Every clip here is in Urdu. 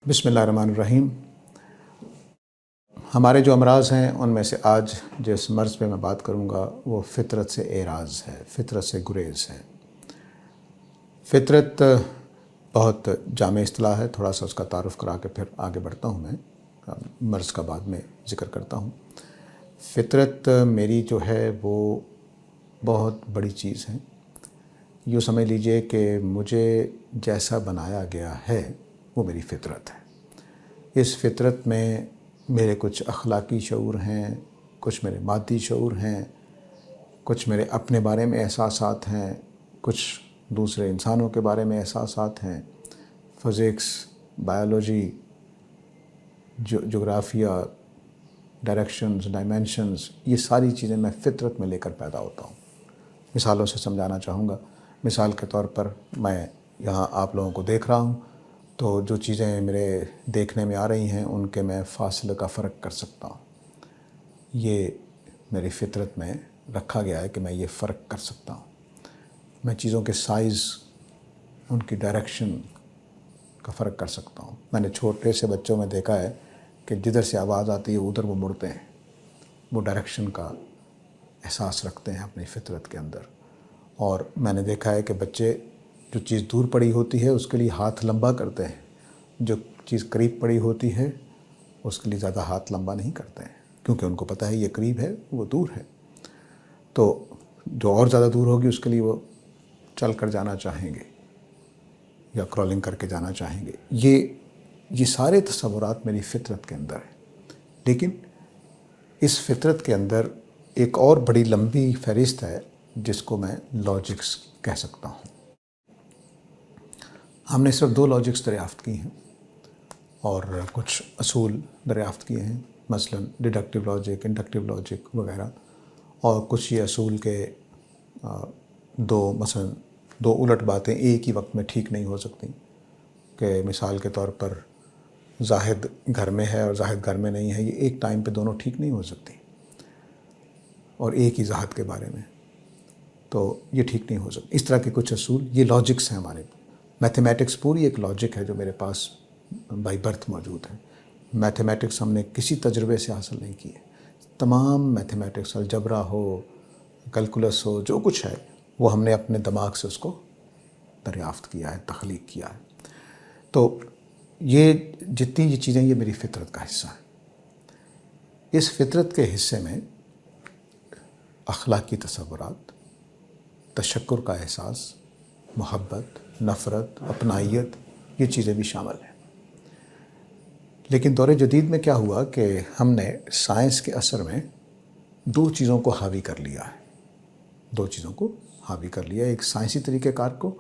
بسم اللہ الرحمن الرحیم۔ ہمارے جو امراض ہیں ان میں سے آج جس مرض پہ میں بات کروں گا وہ فطرت سے اعراض ہے، فطرت سے گریز ہے۔ فطرت بہت جامع اصطلاح ہے، تھوڑا سا اس کا تعارف کرا کے پھر آگے بڑھتا ہوں۔ میں مرض کا بعد میں ذکر کرتا ہوں۔ فطرت میری جو ہے وہ بہت بڑی چیز ہے۔ یوں سمجھ لیجئے کہ مجھے جیسا بنایا گیا ہے وہ میری فطرت ہے۔ اس فطرت میں میرے کچھ اخلاقی شعور ہیں، کچھ میرے مادی شعور ہیں، کچھ میرے اپنے بارے میں احساسات ہیں، کچھ دوسرے انسانوں کے بارے میں احساسات ہیں۔ فزکس، بائیولوجی، جغرافیہ، ڈائریکشنز، ڈائمینشنز، یہ ساری چیزیں میں فطرت میں لے کر پیدا ہوتا ہوں۔ مثالوں سے سمجھانا چاہوں گا۔ مثال کے طور پر میں یہاں آپ لوگوں کو دیکھ رہا ہوں تو جو چیزیں میرے دیکھنے میں آ رہی ہیں ان کے میں فاصلے کا فرق کر سکتا ہوں۔ یہ میری فطرت میں رکھا گیا ہے کہ میں یہ فرق کر سکتا ہوں۔ میں چیزوں کے سائز، ان کی ڈائریکشن کا فرق کر سکتا ہوں۔ میں نے چھوٹے سے بچوں میں دیکھا ہے کہ جدھر سے آواز آتی ہے ادھر وہ مڑتے ہیں، وہ ڈائریکشن کا احساس رکھتے ہیں اپنی فطرت کے اندر۔ اور میں نے دیکھا ہے کہ بچے جو چیز دور پڑی ہوتی ہے اس کے لیے ہاتھ لمبا کرتے ہیں، جو چیز قریب پڑی ہوتی ہے اس کے لیے زیادہ ہاتھ لمبا نہیں کرتے ہیں، کیونکہ ان کو پتہ ہے یہ قریب ہے وہ دور ہے۔ تو جو اور زیادہ دور ہوگی اس کے لیے وہ چل کر جانا چاہیں گے یا کرالنگ کر کے جانا چاہیں گے۔ یہ سارے تصورات میری فطرت کے اندر ہیں۔ لیکن اس فطرت کے اندر ایک اور بڑی لمبی فہرست ہے جس کو میں لاجکس کہہ سکتا ہوں۔ ہم نے صرف 2 لاجکس دریافت کی ہیں اور کچھ اصول دریافت کیے ہیں، مثلا ڈیڈکٹیو لاجک، انڈکٹیو لاجک وغیرہ، اور کچھ یہ اصول کے مثلا دو الٹ باتیں ایک ہی وقت میں ٹھیک نہیں ہو سکتی، کہ مثال کے طور پر زاہد گھر میں ہے اور زاہد گھر میں نہیں ہے، یہ ایک ٹائم پہ دونوں ٹھیک نہیں ہو سکتی، اور ایک ہی زاہد کے بارے میں تو یہ ٹھیک نہیں ہو سکتی۔ اس طرح کے کچھ اصول، یہ لاجکس ہیں ہمارے۔ میتھمیٹکس پوری ایک لاجک ہے جو میرے پاس بائی برتھ موجود ہے۔ میتھمیٹکس ہم نے کسی تجربے سے حاصل نہیں کی ہے۔ تمام میتھمیٹکس، الجبرا ہو، کیلکولس ہو، جو کچھ ہے وہ ہم نے اپنے دماغ سے اس کو دریافت کیا ہے، تخلیق کیا ہے۔ تو یہ جتنی یہ چیزیں یہ میری فطرت کا حصہ ہیں۔ اس فطرت کے حصے میں اخلاقی تصورات، تشکر کا احساس، محبت، نفرت، اپنائیت، یہ چیزیں بھی شامل ہیں۔ لیکن دور جدید میں کیا ہوا کہ ہم نے سائنس کے اثر میں 2 چیزوں کو حاوی کر لیا ہے۔ 2 چیزوں کو حاوی کر لیا، ایک سائنسی طریقہ کار کو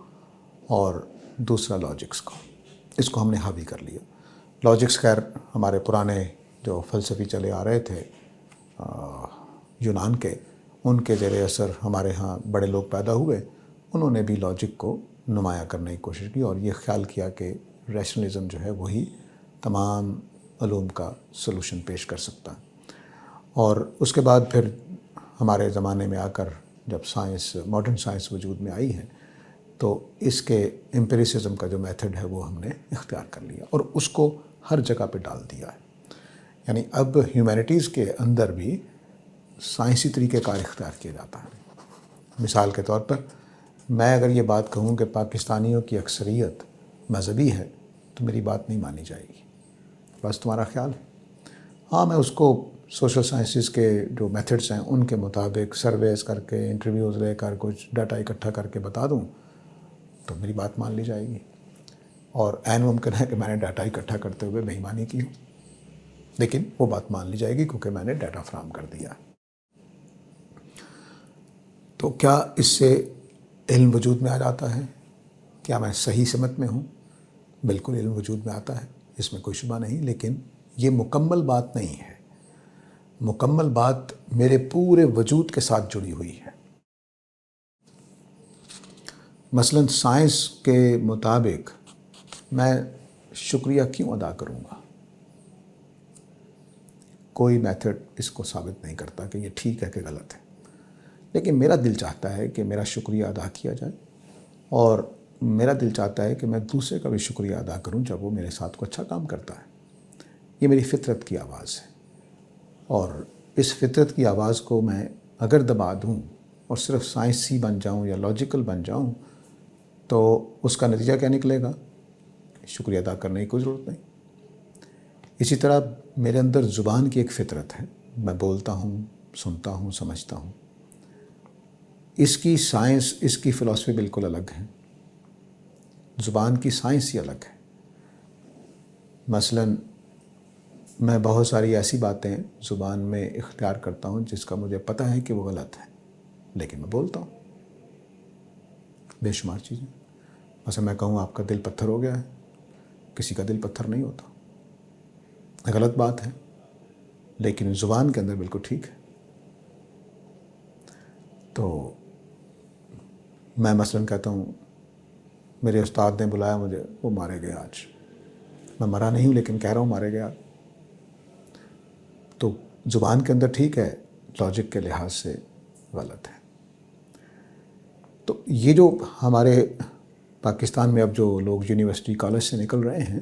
اور دوسرا لاجکس کو۔ اس کو ہم نے حاوی کر لیا۔ لاجکس خیر ہمارے پرانے جو فلسفی چلے آ رہے تھے یونان کے، ان کے زیر اثر ہمارے ہاں بڑے لوگ پیدا ہوئے، انہوں نے بھی لاجک کو نمایاں کرنے کی کوشش کی اور یہ خیال کیا کہ ریشنلزم جو ہے وہی تمام علوم کا سلوشن پیش کر سکتا ہے۔ اور اس کے بعد پھر ہمارے زمانے میں آ کر جب سائنس، ماڈرن سائنس وجود میں آئی ہے تو اس کے امپیریسزم کا جو میتھڈ ہے وہ ہم نے اختیار کر لیا اور اس کو ہر جگہ پہ ڈال دیا ہے۔ یعنی اب ہیومینٹیز کے اندر بھی سائنسی طریقہ کار اختیار کیا جاتا ہے۔ مثال کے طور پر میں اگر یہ بات کہوں کہ پاکستانیوں کی اکثریت مذہبی ہے تو میری بات نہیں مانی جائے گی، بس تمہارا خیال ہے۔ ہاں، میں اس کو سوشل سائنسز کے جو میتھڈز ہیں ان کے مطابق سرویز کر کے، انٹرویوز لے کر، کچھ ڈاٹا اکٹھا کر کے بتا دوں تو میری بات مان لی جائے گی، اور عین ممکن ہے کہ میں نے ڈاٹا اکٹھا کرتے ہوئے بے ایمانی کی ہو، لیکن وہ بات مان لی جائے گی کیونکہ میں نے ڈاٹا فراہم کر دیا۔ تو کیا اس سے علم وجود میں آ جاتا ہے؟ کیا میں صحیح سمت میں ہوں؟ بالکل علم وجود میں آتا ہے، اس میں کوئی شبہ نہیں، لیکن یہ مکمل بات نہیں ہے۔ مکمل بات میرے پورے وجود کے ساتھ جڑی ہوئی ہے۔ مثلا سائنس کے مطابق میں شکریہ کیوں ادا کروں گا؟ کوئی میتھڈ اس کو ثابت نہیں کرتا کہ یہ ٹھیک ہے کہ غلط ہے، لیکن میرا دل چاہتا ہے کہ میرا شکریہ ادا کیا جائے، اور میرا دل چاہتا ہے کہ میں دوسرے کا بھی شکریہ ادا کروں جب وہ میرے ساتھ کو اچھا کام کرتا ہے. یہ میری فطرت کی آواز ہے، اور اس فطرت کی آواز کو میں اگر دبا دوں اور صرف سائنسی بن جاؤں یا لاجیکل بن جاؤں تو اس کا نتیجہ کیا نکلے گا؟ شکریہ ادا کرنے کی کوئی ضرورت نہیں. اسی طرح میرے اندر زبان کی ایک فطرت ہے، میں بولتا ہوں، سنتا ہوں، سمجھتا ہوں. اس کی سائنس، اس کی فلسفی بالکل الگ ہے. زبان کی سائنس ہی الگ ہے. مثلاً میں بہت ساری ایسی باتیں زبان میں اختیار کرتا ہوں جس کا مجھے پتہ ہے کہ وہ غلط ہے، لیکن میں بولتا ہوں. بے شمار چیزیں. مثلا میں کہوں آپ کا دل پتھر ہو گیا ہے، کسی کا دل پتھر نہیں ہوتا. غلط بات ہے، لیکن زبان کے اندر بالکل ٹھیک ہے. تو میں مثلاً کہتا ہوں میرے استاد نے بلایا مجھے، وہ مارے گئے آج. میں مرا نہیں ہوں لیکن کہہ رہا ہوں مارے گئے آج. تو زبان کے اندر ٹھیک ہے، لاجک کے لحاظ سے غلط ہے. تو یہ جو ہمارے پاکستان میں اب جو لوگ یونیورسٹی کالج سے نکل رہے ہیں،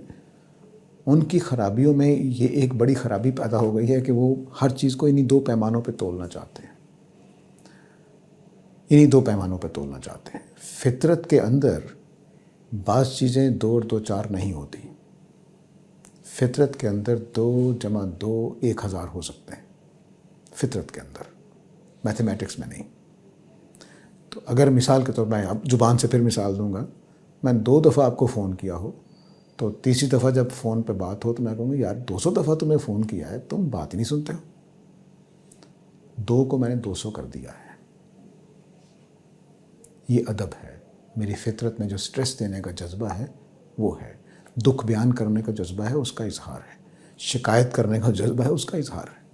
ان کی خرابیوں میں یہ ایک بڑی خرابی پیدا ہو گئی ہے کہ وہ ہر چیز کو انہی دو پیمانوں پہ تولنا چاہتے ہیں. انہی دو پیمانوں پہ تولنا چاہتے ہیں. فطرت کے اندر بعض چیزیں 2 اور 2 4 نہیں ہوتی. فطرت کے اندر 2 جمع 2 1000 ہو سکتے ہیں. فطرت کے اندر، میتھمیٹکس میں نہیں. تو اگر مثال کے طور پر میں اب زبان سے پھر مثال دوں گا، میں 2 دفعہ آپ کو فون کیا ہو تو تیسری دفعہ جب فون پہ بات ہو تو میں کہوں گا یار 200 دفعہ تمہیں فون کیا ہے، تم بات ہی نہیں سنتے ہو. 2 کو میں نے 200 کر دیا ہے. یہ ادب ہے. میری فطرت میں جو سٹریس دینے کا جذبہ ہے وہ ہے. دکھ بیان کرنے کا جذبہ ہے، اس کا اظہار ہے. شکایت کرنے کا جذبہ ہے، اس کا اظہار ہے.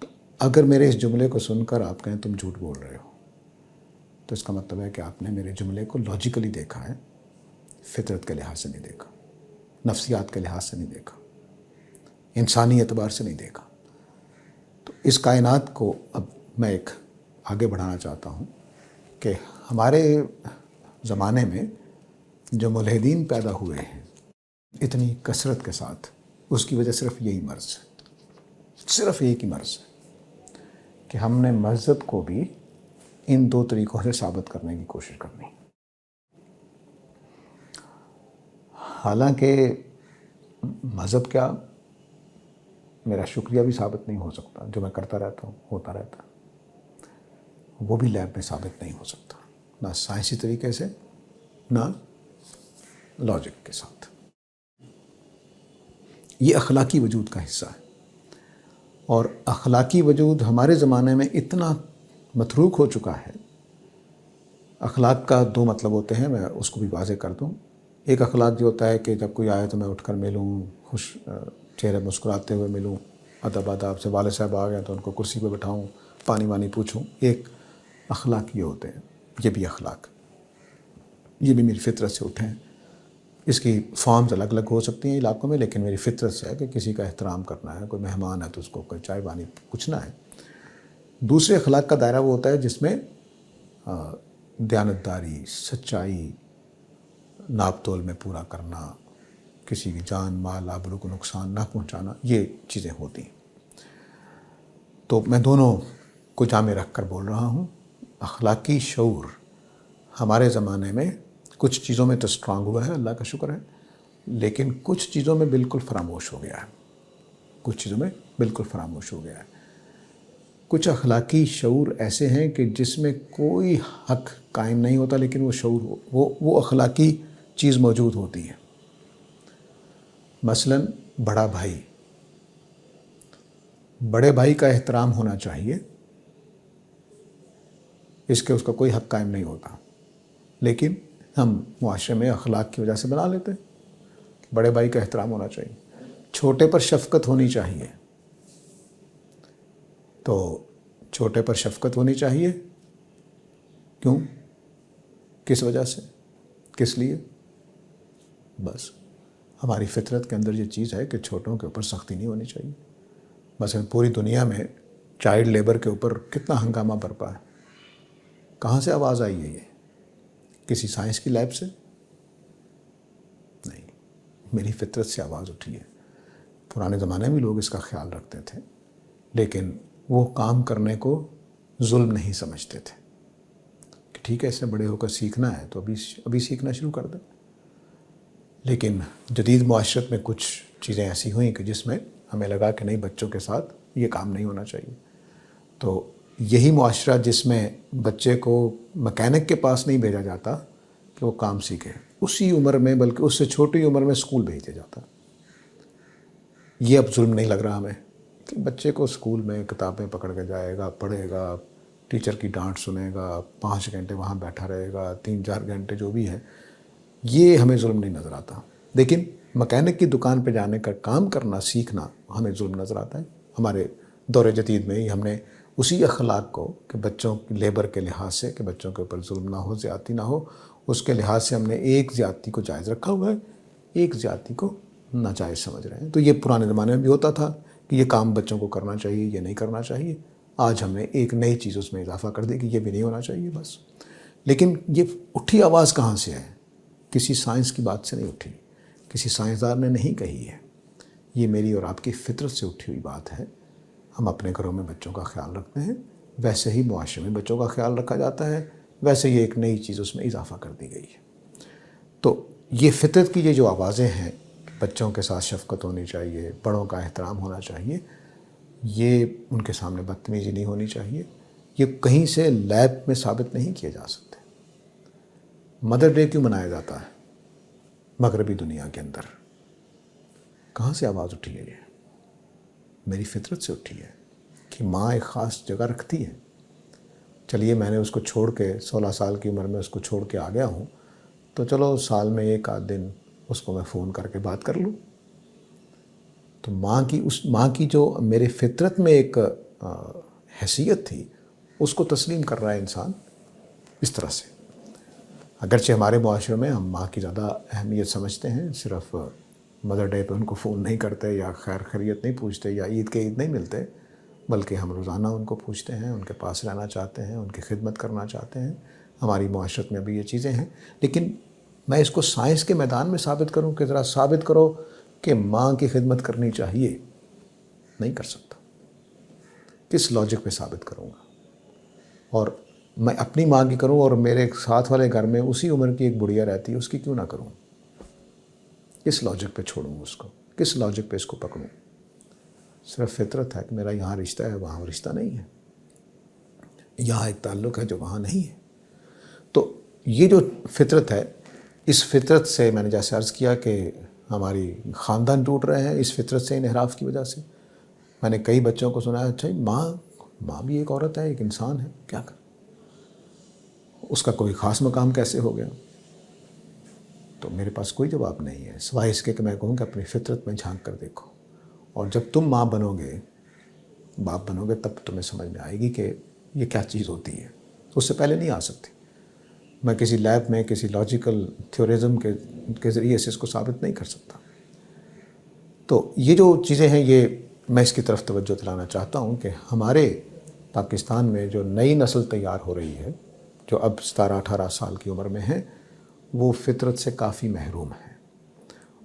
تو اگر میرے اس جملے کو سن کر آپ کہیں تم جھوٹ بول رہے ہو، تو اس کا مطلب ہے کہ آپ نے میرے جملے کو لاجیکلی دیکھا ہے، فطرت کے لحاظ سے نہیں دیکھا، نفسیات کے لحاظ سے نہیں دیکھا، انسانی اعتبار سے نہیں دیکھا. تو اس کائنات کو اب میں ایک آگے بڑھانا چاہتا ہوں کہ ہمارے زمانے میں جو ملحدین پیدا ہوئے ہیں اتنی کثرت کے ساتھ، اس کی وجہ صرف یہی مرض ہے، صرف ایک ہی مرض ہے کہ ہم نے مذہب کو بھی ان 2 طریقوں سے ثابت کرنے کی کوشش کرنی. حالانکہ مذہب کیا، میرا شکریہ بھی ثابت نہیں ہو سکتا، جو میں کرتا رہتا ہوں ہوتا رہتا، وہ بھی لیب میں ثابت نہیں ہو سکتا، نہ سائنسی طریقے سے، نہ لاجک کے ساتھ. یہ اخلاقی وجود کا حصہ ہے. اور اخلاقی وجود ہمارے زمانے میں اتنا متروک ہو چکا ہے. اخلاق کا 2 مطلب ہوتے ہیں، میں اس کو بھی واضح کر دوں. ایک اخلاق جو ہوتا ہے کہ جب کوئی آئے تو میں اٹھ کر ملوں، خوش چہرے مسکراتے ہوئے ملوں، ادب آداب سے. والد صاحب آ گئے تو ان کو کرسی پہ بٹھاؤں، پانی وانی پوچھوں. ایک اخلاق یہ ہوتے ہیں. یہ بھی اخلاق، یہ بھی میری فطرت سے اٹھے ہیں. اس کی فارمز الگ الگ ہو سکتی ہیں علاقوں میں، لیکن میری فطرت سے ہے کہ کسی کا احترام کرنا ہے. کوئی مہمان ہے تو اس کو کوئی چائے پانی پوچھنا ہے. دوسرے اخلاق کا دائرہ وہ ہوتا ہے جس میں دیانتداری، سچائی، ناپ تول میں پورا کرنا، کسی کی جان مال آبرو کو نقصان نہ پہنچانا، یہ چیزیں ہوتی ہیں. تو میں دونوں کو جامع رکھ کر بول رہا ہوں. اخلاقی شعور ہمارے زمانے میں کچھ چیزوں میں تو اسٹرانگ ہوا ہے، اللہ کا شکر ہے، لیکن کچھ چیزوں میں بالکل فراموش ہو گیا ہے. کچھ چیزوں میں بالکل فراموش ہو گیا ہے. کچھ اخلاقی شعور ایسے ہیں کہ جس میں کوئی حق قائم نہیں ہوتا، لیکن وہ شعور وہ اخلاقی چیز موجود ہوتی ہے. مثلاً بڑا بھائی، بڑے بھائی کا احترام ہونا چاہیے، اس کا کوئی حق قائم نہیں ہوتا، لیکن ہم معاشرے میں اخلاق کی وجہ سے بنا لیتے ہیں بڑے بھائی کا احترام ہونا چاہیے. چھوٹے پر شفقت ہونی چاہیے، تو چھوٹے پر شفقت ہونی چاہیے. کیوں؟ کس وجہ سے؟ کس لیے؟ بس ہماری فطرت کے اندر یہ چیز ہے کہ چھوٹوں کے اوپر سختی نہیں ہونی چاہیے. مثلا پوری دنیا میں چائلڈ لیبر کے اوپر کتنا ہنگامہ برپا ہے. کہاں سے آواز آئی ہے؟ یہ کسی سائنس کی لیب سے نہیں، میری فطرت سے آواز اٹھی ہے۔ پرانے زمانے میں لوگ اس کا خیال رکھتے تھے، لیکن وہ کام کرنے کو ظلم نہیں سمجھتے تھے کہ ٹھیک ہے اس نے بڑے ہو کر سیکھنا ہے تو ابھی سیکھنا شروع کر دیں۔ لیکن جدید معاشرت میں کچھ چیزیں ایسی ہوئیں کہ جس میں ہمیں لگا کہ نہیں، بچوں کے ساتھ یہ کام نہیں ہونا چاہیے۔ تو یہی معاشرہ جس میں بچے کو مکینک کے پاس نہیں بھیجا جاتا کہ وہ کام سیکھے، اسی عمر میں بلکہ اس سے چھوٹی عمر میں اسکول بھیج دیا جاتا۔ یہ اب ظلم نہیں لگ رہا ہمیں کہ بچے کو اسکول میں کتابیں پکڑ کے جائے گا، پڑھے گا، ٹیچر کی ڈانٹ سنے گا، 5 گھنٹے وہاں بیٹھا رہے گا، 3-4 گھنٹے جو بھی ہے، یہ ہمیں ظلم نہیں نظر آتا۔ لیکن مکینک کی دکان پہ جانے کا کام کرنا سیکھنا ہمیں ظلم نظر آتا ہے۔ ہمارے دور جدید میں ہی ہم نے اسی اخلاق کو کہ بچوں کی لیبر کے لحاظ سے کہ بچوں کے اوپر ظلم نہ ہو، زیادتی نہ ہو، اس کے لحاظ سے ہم نے ایک زیادتی کو جائز رکھا ہوا ہے، ایک زیادتی کو ناجائز سمجھ رہے ہیں۔ تو یہ پرانے زمانے میں بھی ہوتا تھا کہ یہ کام بچوں کو کرنا چاہیے، یہ نہیں کرنا چاہیے۔ آج ہم نے ایک نئی چیز اس میں اضافہ کر دی کہ یہ بھی نہیں ہونا چاہیے بس۔ لیکن یہ اٹھی آواز کہاں سے ہے؟ کسی سائنس کی بات سے نہیں اٹھی، کسی سائنسدان نے نہیں کہی ہے، یہ میری اور آپ کی فطرت سے اٹھی ہوئی بات ہے۔ ہم اپنے گھروں میں بچوں کا خیال رکھتے ہیں، ویسے ہی معاشرے میں بچوں کا خیال رکھا جاتا ہے، ویسے یہ ایک نئی چیز اس میں اضافہ کر دی گئی ہے۔ تو یہ فطرت کی یہ جو آوازیں ہیں، بچوں کے ساتھ شفقت ہونی چاہیے، بڑوں کا احترام ہونا چاہیے، یہ ان کے سامنے بدتمیزی نہیں ہونی چاہیے، یہ کہیں سے لیب میں ثابت نہیں کیے جا سکتے۔ مدر ڈے کیوں منایا جاتا ہے مغربی دنیا کے اندر؟ کہاں سے آواز اٹھی ہے؟ یہ میری فطرت سے اٹھی ہے کہ ماں ایک خاص جگہ رکھتی ہے۔ چلیے میں نے اس کو چھوڑ کے 16 سال کی عمر میں اس کو چھوڑ کے آ گیا ہوں، تو چلو سال میں 1 دن اس کو میں فون کر کے بات کر لوں۔ تو ماں کی جو میرے فطرت میں ایک حیثیت تھی، اس کو تسلیم کر رہا ہے انسان اس طرح سے۔ اگرچہ ہمارے معاشرے میں ہم ماں کی زیادہ اہمیت سمجھتے ہیں، صرف مدر ڈے پہ ان کو فون نہیں کرتے یا خیر خیریت نہیں پوچھتے یا عید کے عید نہیں ملتے، بلکہ ہم روزانہ ان کو پوچھتے ہیں، ان کے پاس رہنا چاہتے ہیں، ان کی خدمت کرنا چاہتے ہیں۔ ہماری معاشرت میں بھی یہ چیزیں ہیں، لیکن میں اس کو سائنس کے میدان میں ثابت کروں کہ ذرا ثابت کرو کہ ماں کی خدمت کرنی چاہیے، نہیں کر سکتا۔ کس لاجک پہ ثابت کروں گا؟ اور میں اپنی ماں کی کروں اور میرے ساتھ والے گھر میں اسی عمر کی ایک بڑھیا رہتی ہے، اس کی کیوں نہ کروں؟ کس لاجک پہ چھوڑوں اس کو؟ کس لاجک پہ اس کو پکڑوں؟ صرف فطرت ہے کہ میرا یہاں رشتہ ہے، وہاں رشتہ نہیں ہے، یہاں ایک تعلق ہے جو وہاں نہیں ہے۔ تو یہ جو فطرت ہے، اس فطرت سے میں نے جیسے عرض کیا کہ ہماری خاندان ٹوٹ رہے ہیں اس فطرت سے، انحراف کی وجہ سے۔ میں نے کئی بچوں کو سنا ہے، اچھا ماں بھی ایک عورت ہے، ایک انسان ہے، کیا کر اس کا کوئی خاص مقام کیسے ہو گیا؟ تو میرے پاس کوئی جواب نہیں ہے سوائے اس کے کہ میں کہوں کہ اپنی فطرت میں جھانک کر دیکھو، اور جب تم ماں بنو گے، باپ بنو گے، تب تمہیں سمجھ میں آئے گی کہ یہ کیا چیز ہوتی ہے۔ اس سے پہلے نہیں آ سکتی۔ میں کسی لیب میں کسی لاجیکل تھیوریزم کے ذریعے سے اس کو ثابت نہیں کر سکتا۔ تو یہ جو چیزیں ہیں، یہ میں اس کی طرف توجہ دلانا چاہتا ہوں کہ ہمارے پاکستان میں جو نئی نسل تیار ہو رہی ہے، جو اب 17-18 سال کی عمر میں ہے، وہ فطرت سے کافی محروم ہے۔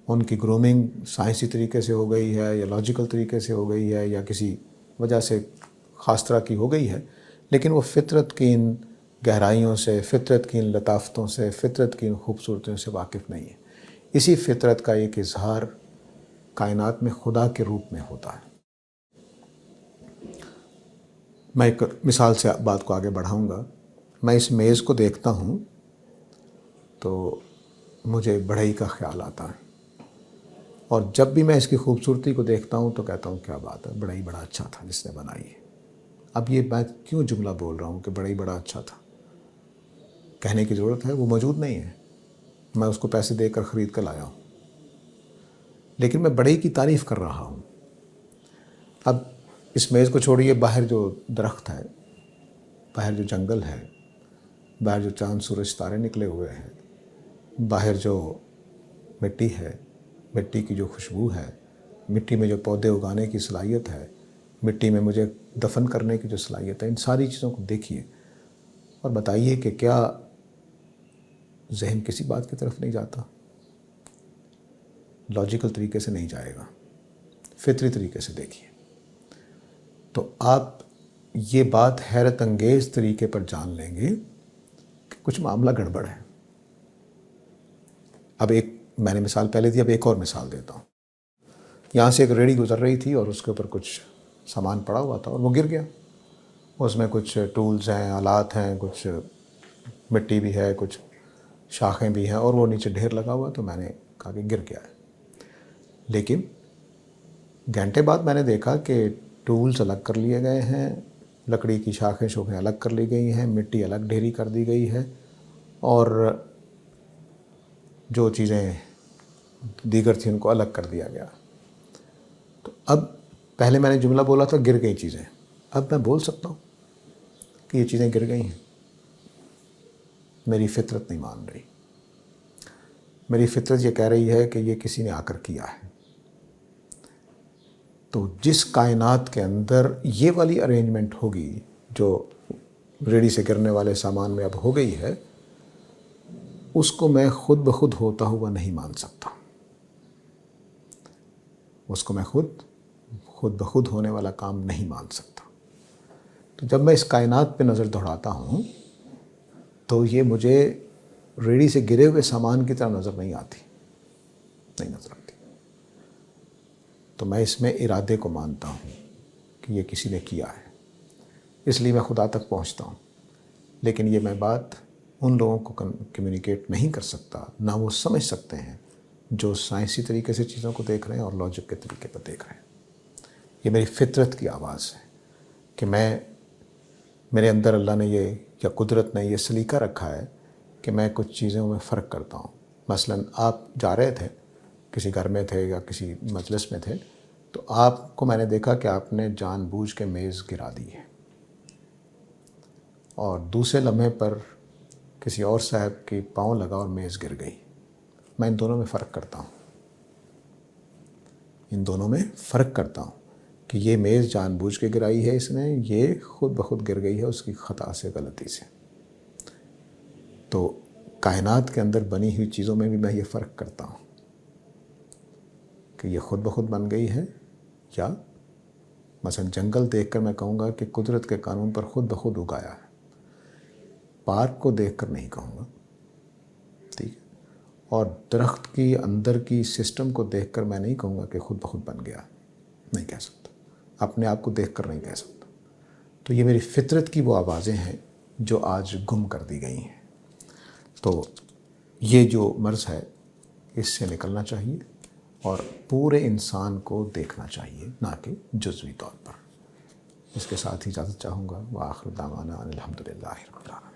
ان کی گرومنگ سائنسی طریقے سے ہو گئی ہے یا لاجیکل طریقے سے ہو گئی ہے یا کسی وجہ سے خاص طرح کی ہو گئی ہے، لیکن وہ فطرت کی ان گہرائیوں سے، فطرت کی ان لطافتوں سے، فطرت کی ان خوبصورتیوں سے واقف نہیں ہے۔ اسی فطرت کا ایک اظہار کائنات میں خدا کے روپ میں ہوتا ہے۔ میں ایک مثال سے بات کو آگے بڑھاؤں گا۔ میں اس میز کو دیکھتا ہوں تو مجھے بڑھئی کا خیال آتا ہے، اور جب بھی میں اس کی خوبصورتی کو دیکھتا ہوں تو کہتا ہوں کیا بات ہے، بڑھئی بڑا اچھا تھا جس نے بنائی ہے۔ اب یہ میں کیوں جملہ بول رہا ہوں کہ بڑھئی بڑا اچھا تھا؟ کہنے کی ضرورت ہے، وہ موجود نہیں ہے، میں اس کو پیسے دے کر خرید کر لایا ہوں، لیکن میں بڑھئی کی تعریف کر رہا ہوں۔ اب اس میز کو چھوڑیے، باہر جو درخت ہے، باہر جو جنگل ہے، باہر جو چاند سورج ستارے نکلے ہوئے ہیں، باہر جو مٹی ہے، مٹی کی جو خوشبو ہے، مٹی میں جو پودے اگانے کی صلاحیت ہے، مٹی میں مجھے دفن کرنے کی جو صلاحیت ہے، ان ساری چیزوں کو دیکھیے اور بتائیے کہ کیا ذہن کسی بات کی طرف نہیں جاتا، لاجیکل طریقے سے نہیں جائے گا، فطری طریقے سے دیکھیے تو آپ یہ بات حیرت انگیز طریقے پر جان لیں گے کہ کچھ معاملہ گڑبڑ ہے۔ اب ایک میں نے مثال پہلے دی، اب ایک اور مثال دیتا ہوں۔ یہاں سے ایک ریڑھی گزر رہی تھی اور اس کے اوپر کچھ سامان پڑا ہوا تھا اور وہ گر گیا۔ اس میں کچھ ٹولز ہیں، آلات ہیں، کچھ مٹی بھی ہے، کچھ شاخیں بھی ہیں اور وہ نیچے ڈھیر لگا ہوا، تو میں نے کہا کہ گر گیا ہے۔ لیکن گھنٹے بعد میں نے دیکھا کہ ٹولز الگ کر لیے گئے ہیں، لکڑی کی شاخیں شوخیں الگ کر لی گئی ہیں، مٹی الگ ڈھیری کر دی گئی ہے اور جو چیزیں دیگر تھیں ان کو الگ کر دیا گیا۔ تو اب پہلے میں نے جملہ بولا تھا گر گئی چیزیں، اب میں بول سکتا ہوں کہ یہ چیزیں گر گئی ہیں؟ میری فطرت نہیں مان رہی۔ میری فطرت یہ کہہ رہی ہے کہ یہ کسی نے آ کر کیا ہے۔ تو جس کائنات کے اندر یہ والی ارینجمنٹ ہوگی جو ریڑھی سے گرنے والے سامان میں اب ہو گئی ہے، اس کو میں خود بخود ہوتا ہوا نہیں مان سکتا۔ اس کو میں خود بخود ہونے والا کام نہیں مان سکتا۔ تو جب میں اس کائنات پہ نظر دوڑاتا ہوں تو یہ مجھے ریڑھی سے گرے ہوئے سامان کی طرح نظر نہیں آتی، نہیں نظر آتی۔ تو میں اس میں ارادے کو مانتا ہوں کہ یہ کسی نے کیا ہے، اس لیے میں خدا تک پہنچتا ہوں۔ لیکن یہ میں بات ان لوگوں کو کمیونیکیٹ نہیں کر سکتا، نہ وہ سمجھ سکتے ہیں جو سائنسی طریقے سے چیزوں کو دیکھ رہے ہیں اور لاجک کے طریقے پر دیکھ رہے ہیں۔ یہ میری فطرت کی آواز ہے کہ میرے اندر اللہ نے یہ یا قدرت نے یہ سلیقہ رکھا ہے کہ میں کچھ چیزوں میں فرق کرتا ہوں۔ مثلا آپ جا رہے تھے، کسی گھر میں تھے یا کسی مجلس میں تھے، تو آپ کو میں نے دیکھا کہ آپ نے جان بوجھ کے میز گرا دی ہے، اور دوسرے لمحے پر کسی اور صاحب کی پاؤں لگا اور میز گر گئی۔ میں ان دونوں میں فرق کرتا ہوں، ان دونوں میں فرق کرتا ہوں کہ یہ میز جان بوجھ کے گرائی ہے اس نے، یہ خود بخود گر گئی ہے اس کی خطا سے، غلطی سے۔ تو کائنات کے اندر بنی ہوئی چیزوں میں بھی میں یہ فرق کرتا ہوں کہ یہ خود بخود بن گئی ہے، یا مثلا جنگل دیکھ کر میں کہوں گا کہ قدرت کے قانون پر خود بخود اگایا ہے۔ پارک کو دیکھ کر نہیں کہوں گا، ٹھیک ہے؟ اور درخت کی اندر کی سسٹم کو دیکھ کر میں نہیں کہوں گا کہ خود بخود بن گیا، نہیں کہہ سکتا، اپنے آپ کو دیکھ کر نہیں کہہ سکتا۔ تو یہ میری فطرت کی وہ آوازیں ہیں جو آج گم کر دی گئی ہیں۔ تو یہ جو مرض ہے اس سے نکلنا چاہیے اور پورے انسان کو دیکھنا چاہیے، نہ کہ جزوی طور پر۔ اس کے ساتھ ہی اجازت چاہوں گا۔ وآخر دعوانا ان الحمدللہ رب العالمین۔